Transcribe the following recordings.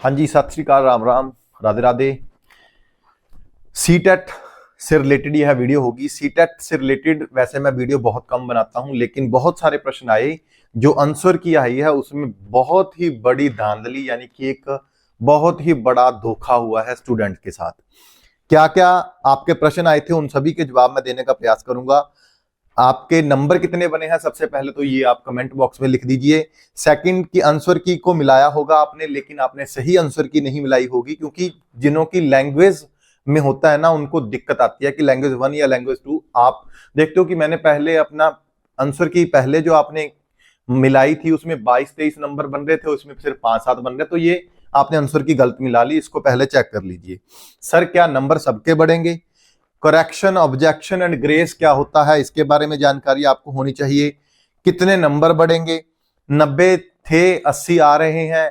हाँ जी, सत श्री अकाल, राम राम, राधे राधे। सीटेट से रिलेटेड यह वीडियो होगी। सीटेट से रिलेटेड वैसे मैं वीडियो बहुत कम बनाता हूं, लेकिन बहुत सारे प्रश्न आए जो आंसर की आई है उसमें बहुत ही बड़ी धांधली यानी कि एक बहुत ही बड़ा धोखा हुआ है स्टूडेंट के साथ। क्या क्या आपके प्रश्न आए थे उन सभी के जवाब मैं देने का प्रयास करूंगा। आपके नंबर कितने बने हैं सबसे पहले तो ये आप कमेंट बॉक्स में लिख दीजिए। सेकंड की आंसर की को मिलाया होगा आपने, लेकिन आपने सही आंसर की नहीं मिलाई होगी, क्योंकि जिन्हों की लैंग्वेज में होता है ना उनको दिक्कत आती है कि लैंग्वेज 1 या लैंग्वेज 2। आप देखते हो कि मैंने पहले अपना आंसर की पहले जो आपने मिलाई थी उसमें 22-23 नंबर बन रहे थे, उसमें सिर्फ 5-7 बन रहे, तो ये आपने आंसर की गलत मिला ली। इसको पहले चेक कर लीजिए। सर क्या नंबर सबके बढ़ेंगे? करेक्शन, ऑब्जेक्शन एंड ग्रेस क्या होता है इसके बारे में जानकारी आपको होनी चाहिए। कितने नंबर बढ़ेंगे? 90 थे 80 आ रहे हैं,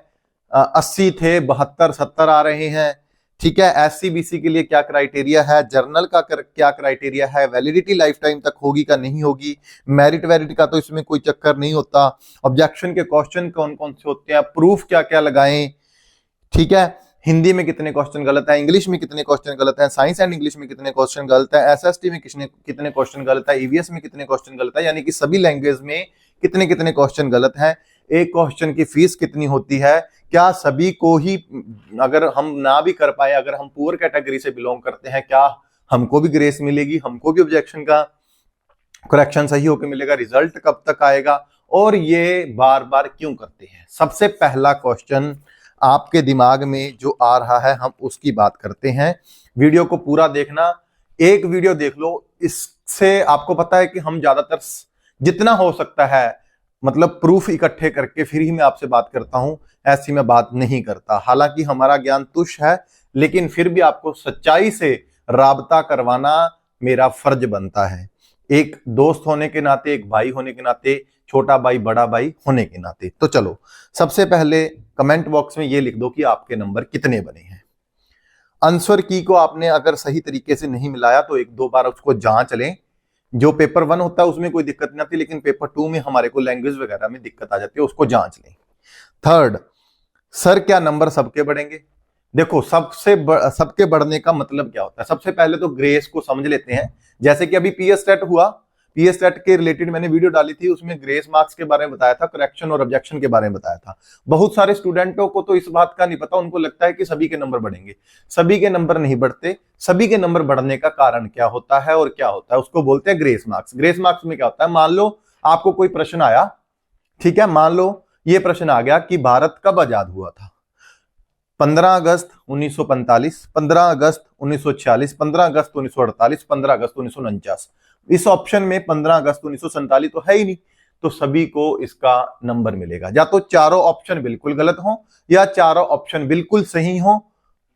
80 थे 72 70 आ रहे हैं। ठीक है। एससी बीसी के लिए क्या क्राइटेरिया है? जर्नल का क्या क्राइटेरिया है? वैलिडिटी लाइफ टाइम तक होगी का नहीं होगी? मेरिट वेरिट का तो इसमें कोई चक्कर नहीं होता। ऑब्जेक्शन के क्वेश्चन कौन कौन से होते हैं? प्रूफ क्या क्या लगाएं? ठीक है। हिंदी में कितने क्वेश्चन गलत है? इंग्लिश में कितने क्वेश्चन गलत है? साइंस एंड इंग्लिश में कितने क्वेश्चन गलत है? एसएसटी में कितने क्वेश्चन गलत है? ईवीएस में कितने क्वेश्चन गलत है? यानी कि सभी लैंग्वेज में कितने कितने क्वेश्चन गलत है? एक क्वेश्चन की फीस कितनी होती है? क्या सभी को ही, अगर हम ना भी कर पाए, अगर हम पुअर कैटेगरी से बिलोंग करते हैं, क्या हमको भी ग्रेस मिलेगी? हमको भी ऑब्जेक्शन का करेक्शन सही होकर मिलेगा? रिजल्ट कब तक आएगा? और ये बार बार क्यों करते हैं? सबसे पहला क्वेश्चन आपके दिमाग में जो आ रहा है हम उसकी बात करते हैं। वीडियो को पूरा देखना, एक वीडियो देख लो, इससे आपको पता है कि हम ज्यादातर जितना हो सकता है मतलब प्रूफ इकट्ठे करके फिर ही मैं आपसे बात करता हूं, ऐसी मैं बात नहीं करता। हालांकि हमारा ज्ञान तुच्छ है, लेकिन फिर भी आपको सच्चाई से राबता करवाना मेरा फर्ज बनता है, एक दोस्त होने के नाते, एक भाई होने के नाते, छोटा भाई बड़ा भाई होने के नाते। तो चलो सबसे पहले कमेंट बॉक्स में ये लिख दो कि आपके नंबर कितने बने हैं। आंसर की को आपने अगर सही तरीके से नहीं मिलाया तो एक दो बार उसको जांच लें। जो पेपर 1 होता है उसमें कोई दिक्कत नहीं आती, लेकिन पेपर 2 में हमारे को लैंग्वेज वगैरह में दिक्कत आ जाती है, उसको जांच लें। थर्ड, सर क्या नंबर सबके बढ़ेंगे? देखो सबके बढ़ने का मतलब क्या होता है? सबसे पहले तो ग्रेस को समझ लेते हैं। जैसे कि अभी पीएस टेट हुआ, पीएस टेट के रिलेटेड मैंने वीडियो डाली थी, उसमें ग्रेस मार्क्स के बारे में बताया था, करेक्शन और ऑब्जेक्शन के बारे में बताया था। बहुत सारे स्टूडेंटों को तो इस बात का नहीं पता, उनको लगता है कि सभी के नंबर बढ़ेंगे। सभी के नंबर नहीं बढ़ते। सभी के नंबर बढ़ने का कारण क्या होता है और क्या होता है उसको बोलते हैं ग्रेस मार्क्स। ग्रेस मार्क्स में क्या होता है? मान लो आपको कोई प्रश्न आया, ठीक है, मान लो ये प्रश्न आ गया कि भारत कब आजाद हुआ था? 15 अगस्त 1945, 15 अगस्त 1946, 15 अगस्त 1948, 15 अगस्त 1949। इस ऑप्शन में 15 अगस्त 1947 तो है ही नहीं, तो सभी को इसका नंबर मिलेगा। या तो चारों ऑप्शन बिल्कुल गलत हो या चारों ऑप्शन बिल्कुल सही हो,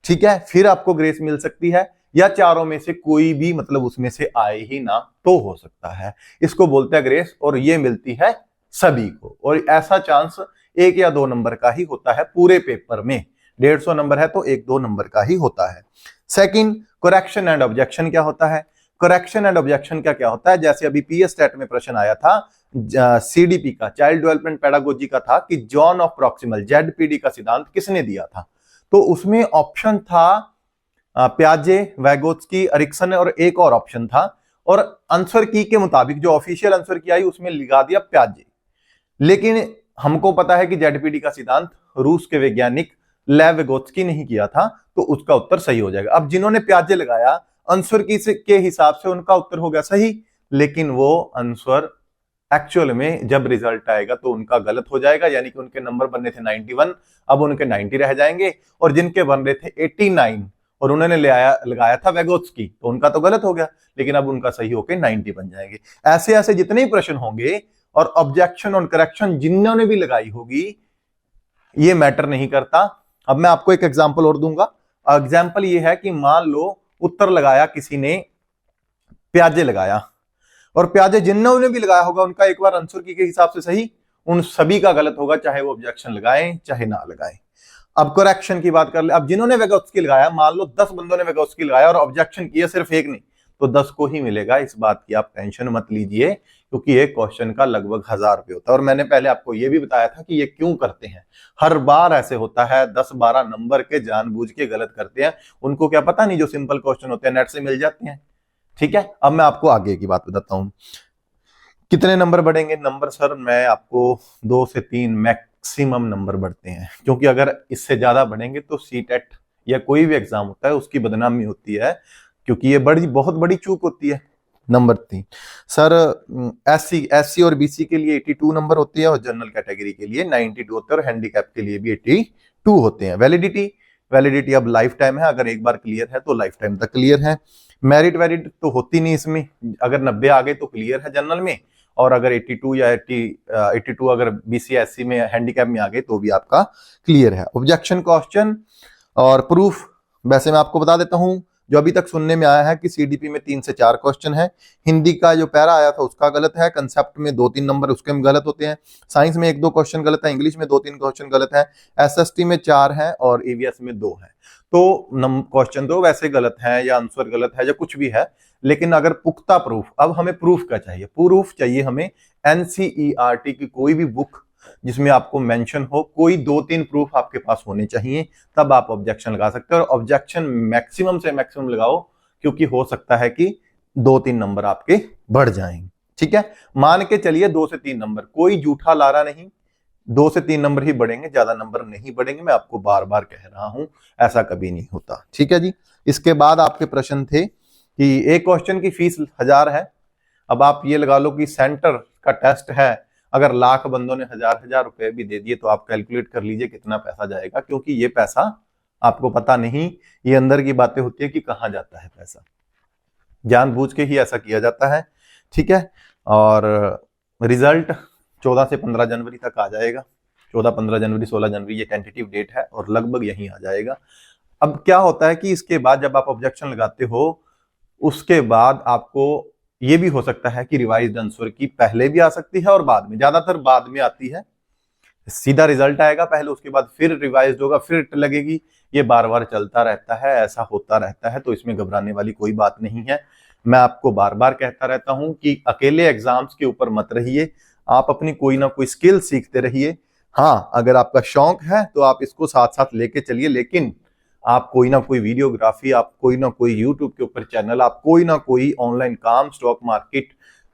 ठीक है, फिर आपको ग्रेस मिल सकती है, या चारों में से कोई भी मतलब उसमें से आए ही ना तो हो सकता है। इसको बोलते हैं ग्रेस, और ये मिलती है सभी को। और ऐसा चांस 1 या 2 नंबर का ही होता है पूरे पेपर में। 150 नंबर है तो 1-2 नंबर का ही होता है। सेकंड, करेक्शन एंड ऑब्जेक्शन क्या होता है? करेक्शन एंड ऑब्जेक्शन क्या क्या होता है? जैसे अभी पीएस टेट में प्रश्न आया था सीडीपी का, चाइल्ड डेवलपमेंट पेडागोजी का था कि जॉन ऑफ प्रॉक्सिमल, जेडपीडी का सिद्धांत किसने दिया था? तो उसमें ऑप्शन था प्याजे, वैगोत्स्की, एरिक्सन और एक और ऑप्शन था। और आंसर की के मुताबिक जो ऑफिशियल आंसर की आई उसमें लिखा दिया प्याजे, लेकिन हमको पता है कि जेडपीडी का सिद्धांत रूस के वैज्ञानिक लेव विगोत्स्की ने ही किया था, तो उसका उत्तर सही हो जाएगा। अब जिन्होंने प्याजे लगाया आंसर की के हिसाब से उनका उत्तर हो गया सही, लेकिन वो आंसर एक्चुअल में जब रिजल्ट आएगा तो उनका गलत हो जाएगा। यानी कि उनके नंबर बनने थे 91, अब उनके 90 रह जाएंगे, और जिनके बन रहे थे 89 और उन्होंने लगाया था वेगोत्स्की, तो उनका तो गलत हो गया, लेकिन अब उनका सही होकर 90 बन जाएंगे। ऐसे ऐसे जितने ही प्रश्न होंगे, और ऑब्जेक्शन और करेक्शन जिन्होंने भी लगाई होगी, ये मैटर नहीं करता। अब मैं आपको एक एग्जांपल और दूंगा। एग्जांपल ये है कि मान लो उत्तर लगाया किसी ने प्याजे लगाया, और प्याजे जिन्होंने भी लगाया होगा उनका एक बार आंसर की के हिसाब से सही, उन सभी का गलत होगा, चाहे वो ऑब्जेक्शन लगाएं चाहे ना लगाएं। अब करेक्शन की बात कर ले। अब जिन्होंने वेगोत्स्की लगाया, मान लो 10 बंदों ने वेगोत्स्की लगाया और ऑब्जेक्शन किया सिर्फ एक ने, तो 10 को ही मिलेगा, इस बात की आप टेंशन मत लीजिए, क्योंकि एक क्वेश्चन का लगभग 1000 रुपये होता है। और मैंने पहले आपको ये भी बताया था कि ये क्यों करते हैं, हर बार ऐसे होता है, 10-12 नंबर के जानबूझ के गलत करते हैं, उनको क्या पता नहीं जो सिंपल क्वेश्चन होते हैं नेट से मिल जाते हैं। ठीक है, अब मैं आपको आगे की बात बताता हूं, कितने नंबर बढ़ेंगे। नंबर सर मैं आपको 2 से 3 मैक्सिमम नंबर बढ़ते हैं, क्योंकि अगर इससे ज्यादा बढ़ेंगे तो सीटेट या कोई भी एग्जाम होता है उसकी बदनामी होती है, क्योंकि ये बहुत बड़ी चूक होती है। नंबर 3 सर, एससी और बीसी के लिए 82 नंबर होते हैं और जनरल कैटेगरी के लिए 92 होते हैं और हैंडीकैप के लिए भी 82 होते हैं। वैलिडिटी अब लाइफ टाइम है, अगर एक बार क्लियर है तो लाइफ टाइम तक क्लियर है। मेरिट वेरिट तो होती नहीं इसमें, अगर 90 आ गए तो क्लियर है जनरल में, और अगर 82 या 82 अगर बीसी एससी में हैंडीकैप में आ गए तो भी आपका क्लियर है। ऑब्जेक्शन क्वेश्चन और प्रूफ, वैसे मैं आपको बता देता हूं, जो अभी तक सुनने में आया है कि सीडीपी में 3 से 4 क्वेश्चन है, हिंदी का जो पैरा आया था उसका गलत है, कंसेप्ट में 2-3 नंबर उसके में गलत होते हैं, साइंस में 1-2 क्वेश्चन गलत है, इंग्लिश में 2-3 क्वेश्चन गलत है, एसएसटी में 4 है और ईवीएस में 2 है। तो क्वेश्चन तो वैसे गलत है या आंसर गलत है या कुछ भी है, लेकिन अगर पुख्ता प्रूफ, अब हमें प्रूफ क्या चाहिए, प्रूफ चाहिए हमें एनसीईआरटी की कोई भी बुक जिसमें आपको मेंशन हो, कोई 2-3 प्रूफ आपके पास होने चाहिए, तब आप ऑब्जेक्शन लगा सकते हो। और ऑब्जेक्शन मैक्सिमम से मैक्सिमम लगाओ, क्योंकि हो सकता है कि 2-3 नंबर आपके बढ़ जाएंगे। ठीक है, मान के चलिए 2 से 3 नंबर, कोई झूठा लारा नहीं, 2 से 3 नंबर ही बढ़ेंगे, ज्यादा नंबर नहीं बढ़ेंगे, मैं आपको बार बार कह रहा हूं, ऐसा कभी नहीं होता। ठीक है जी, इसके बाद आपके प्रश्न थे कि एक क्वेश्चन की फीस 1000 है। अब आप ये लगा लो कि सेंटर का टेस्ट है, अगर लाख बंदों ने 1000 रुपए भी दे दिए तो आप कैलकुलेट कर लीजिए कितना पैसा जाएगा, क्योंकि ये पैसा आपको पता नहीं, ये अंदर की बातें होती है कि कहां जाता है पैसा, जानबूझ के ही ऐसा किया जाता है। ठीक है, और रिजल्ट 14 से 15 जनवरी तक आ जाएगा, 14, 15 जनवरी, 16 जनवरी ये टेंटेटिव डेट है और लगभग यहीं आ जाएगा। अब क्या होता है कि इसके बाद जब आप ऑब्जेक्शन लगाते हो, उसके बाद आपको ये भी हो सकता है कि रिवाइज्ड आंसर की पहले भी आ सकती है और बाद में, ज्यादातर बाद में आती है, सीधा रिजल्ट आएगा पहले, उसके बाद फिर रिवाइज्ड होगा, फिर लगेगी, ये बार बार चलता रहता है, ऐसा होता रहता है, तो इसमें घबराने वाली कोई बात नहीं है। मैं आपको बार बार कहता रहता हूं कि अकेले एग्जाम्स के ऊपर मत रहिए, आप अपनी कोई ना कोई स्किल सीखते रहिए। हाँ, अगर आपका शौक है तो आप इसको साथ साथ लेके चलिए, लेकिन आप कोई ना कोई वीडियोग्राफी, आप कोई ना कोई यूट्यूब के ऊपर चैनल, आप कोई ना कोई ऑनलाइन काम, स्टॉक मार्केट,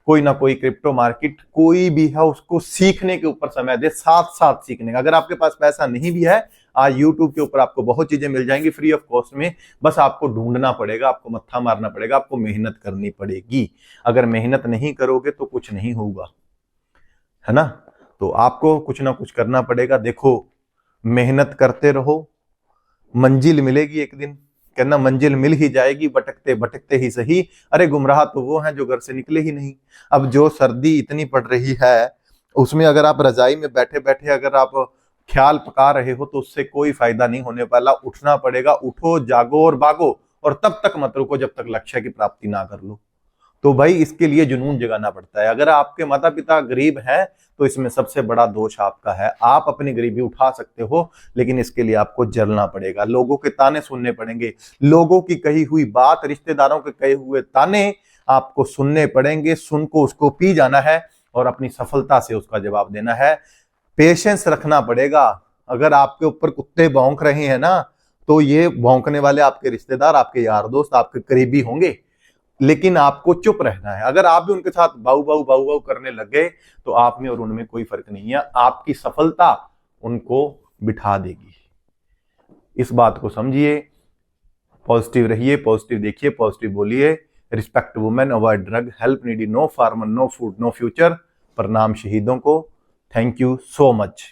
कोई ना कोई क्रिप्टो मार्केट, कोई भी है, उसको सीखने के ऊपर समय दे, साथ साथ सीखने का। अगर आपके पास पैसा नहीं भी है, आज यूट्यूब के ऊपर आपको बहुत चीजें मिल जाएंगी फ्री ऑफ कॉस्ट में, बस आपको ढूंढना पड़ेगा, आपको मत्था मारना पड़ेगा, आपको मेहनत करनी पड़ेगी। अगर मेहनत नहीं करोगे तो कुछ नहीं होगा, है ना। तो आपको कुछ ना कुछ करना पड़ेगा। देखो, मेहनत करते रहो, मंजिल मिलेगी एक दिन, कहना मंजिल मिल ही जाएगी, भटकते भटकते ही सही। अरे गुमराह तो वो हैं जो घर से निकले ही नहीं। अब जो सर्दी इतनी पड़ रही है, उसमें अगर आप रजाई में बैठे बैठे अगर आप ख्याल पका रहे हो तो उससे कोई फायदा नहीं होने वाला। उठना पड़ेगा, उठो, जागो और भागो, और तब तक मत रुको जब तक लक्ष्य की प्राप्ति ना कर लो। तो भाई इसके लिए जुनून जगाना पड़ता है। अगर आपके माता पिता गरीब हैं तो इसमें सबसे बड़ा दोष आपका है। आप अपनी गरीबी उठा सकते हो, लेकिन इसके लिए आपको जलना पड़ेगा, लोगों के ताने सुनने पड़ेंगे, लोगों की कही हुई बात, रिश्तेदारों के कहे हुए ताने आपको सुनने पड़ेंगे। सुन को उसको पी जाना है और अपनी सफलता से उसका जवाब देना है। पेशेंस रखना पड़ेगा। अगर आपके ऊपर कुत्ते भौंक रहे हैं ना, तो ये भौंकने वाले आपके रिश्तेदार, आपके यार दोस्त, आपके करीबी होंगे, लेकिन आपको चुप रहना है। अगर आप भी उनके साथ बाऊ बाऊ बाऊ बाऊ करने लग गए तो आप में और उनमें कोई फर्क नहीं है, आपकी सफलता उनको बिठा देगी। इस बात को समझिए, पॉजिटिव रहिए, पॉजिटिव देखिए, पॉजिटिव बोलिए। Respect women, avoid drug, help needy, no farmer, no food, no future. प्रणाम शहीदों को। Thank you so much.